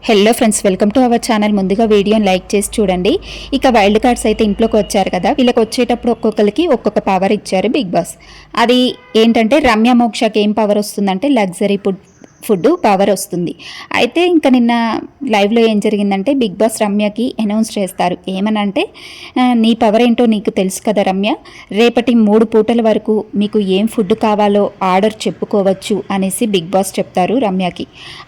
Hello friends, welcome to our channel. ముందుగా వీడియోని like చేసి చూడండి. ఇక వైల్డ్ కార్డ్స్ అయితే ఇంట్లోకి వచ్చారు కదా, వీళ్ళకి వచ్చేటప్పుడు ఒక్కొక్కరికి ఒక్కొక్క పవర్ ఇచ్చారు బిగ్ బాస్. అది ఏంటంటే రమ్య మోక్షకి ఏం పవర్ వస్తుందంటే లగ్జరీ ఫుడ్ పవర్ వస్తుంది. అయితే ఇంకా నిన్న లైవ్లో ఏం జరిగిందంటే బిగ్ బాస్ రమ్యకి అనౌన్స్ చేస్తారు. ఏమనంటే, నీ పవర్ ఏంటో నీకు తెలుసు కదా రమ్య, రేపటి 3 పూటల వరకు మీకు ఏం ఫుడ్ కావాలో ఆర్డర్ చెప్పుకోవచ్చు అనేసి బిగ్ బాస్ చెప్తారు రమ్యకి.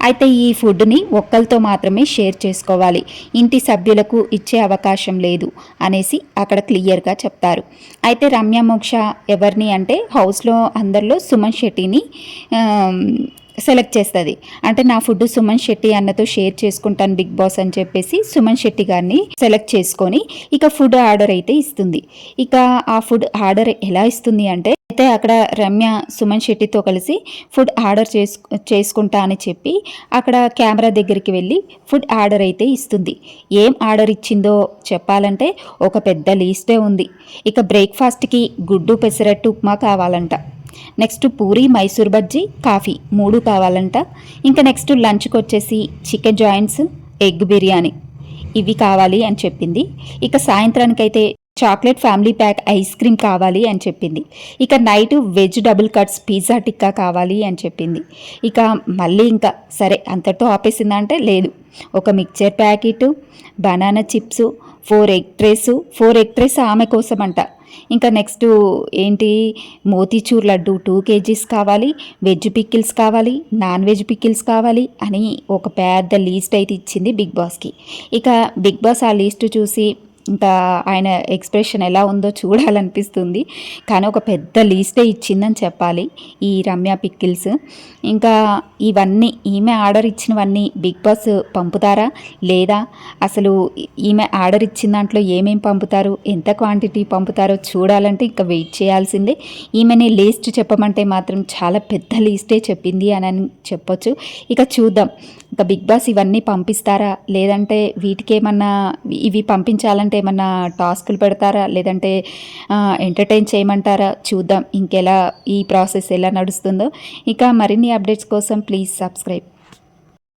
అయితే ఈ ఫుడ్ని ఒక్కరితో మాత్రమే షేర్ చేసుకోవాలి, ఇంటి సభ్యులకు ఇచ్చే అవకాశం లేదు అనేసి అక్కడ క్లియర్గా చెప్తారు. అయితే రమ్య మోక్ష ఎవరిని అంటే హౌస్లో అందరిలో సుమన్ శెట్టిని సెలెక్ట్ చేస్తుంది. అంటే నా ఫుడ్ సుమన్ శెట్టి అన్నతో షేర్ చేసుకుంటాను బిగ్ బాస్ అని చెప్పేసి సుమన్ శెట్టి గారిని సెలెక్ట్ చేసుకొని ఇక ఫుడ్ ఆర్డర్ అయితే ఇస్తుంది. ఇక ఆ ఫుడ్ ఆర్డర్ ఎలా ఇస్తుంది అంటే, అయితే అక్కడ రమ్య సుమన్ శెట్టితో కలిసి ఫుడ్ ఆర్డర్ చేసుకుంటా అని చెప్పి అక్కడ కెమెరా దగ్గరికి వెళ్ళి ఫుడ్ ఆర్డర్ అయితే ఇస్తుంది. ఏం ఆర్డర్ ఇచ్చిందో చెప్పాలంటే ఒక పెద్ద లీస్టే ఉంది. ఇక బ్రేక్ఫాస్ట్కి గుడ్డు పెసరట్టు ఉప్మా కావాలంట, నెక్స్ట్ పూరి మైసూర్ బజ్జీ కాఫీ 3 కావాలంట. ఇంకా నెక్స్ట్ లంచ్కి వచ్చేసి చికెన్ జాయింట్స్ ఎగ్ బిర్యానీ ఇవి కావాలి అని చెప్పింది. ఇక సాయంత్రానికైతే chocolate family pack ice cream కావాలి అని చెప్పింది. ఇక night veg double cuts pizza tikka కావాలి అని చెప్పింది. ఇక మళ్ళీ ఇంకా సరే అంతటితో ఆపేసిందంటే లేదు, ఒక mixture packet, banana chips, 4 egg trace ఆమె కోసం అంట. ఇంకా నెక్స్ట్ ఏంటి, మోతీచూర్ లడ్డు 2 kgs కావాలి, వెజ్ పికిల్స్ కావాలి, నాన్ వెజ్ పికిల్స్ కావాలి అని ఒక పెద్ద లీస్ట్ అయితే ఇచ్చింది బిగ్ బాస్కి. ఇక బిగ్ బాస్ ఆ లీస్ట్ చూసి ఇంకా ఆయన ఎక్స్ప్రెషన్ ఎలా ఉందో చూడాలనిపిస్తుంది. కానీ ఒక పెద్ద లీస్టే ఇచ్చిందని చెప్పాలి ఈ రమ్య పికిల్స్. ఇంకా ఇవన్నీ ఈమె ఆర్డర్ ఇచ్చినవన్నీ బిగ్ బాస్ పంపుతారా లేదా, అసలు ఈమె ఆర్డర్ ఇచ్చిన దాంట్లో ఏమేమి పంపుతారు, ఎంత క్వాంటిటీ పంపుతారో చూడాలంటే ఇంకా వెయిట్ చేయాల్సిందే. ఈమెని లీస్ట్ చెప్పమంటే మాత్రం చాలా పెద్ద లీస్టే చెప్పింది అని చెప్పొచ్చు. ఇక చూద్దాం ఇంకా బిగ్ బాస్ ఇవన్నీ పంపిస్తారా, లేదంటే వీటికి ఏమన్నా ఇవి పంపించాలంటే ఏమన్నా టాస్కులు పెడతారా, లేదంటే ఎంటర్టైన్ చేయమంటారా చూద్దాం ఇంకెలా ఈ ప్రాసెస్ ఎలా నడుస్తుందో. ఇక మరిన్ని అప్డేట్స్ కోసం ప్లీజ్ సబ్స్క్రైబ్.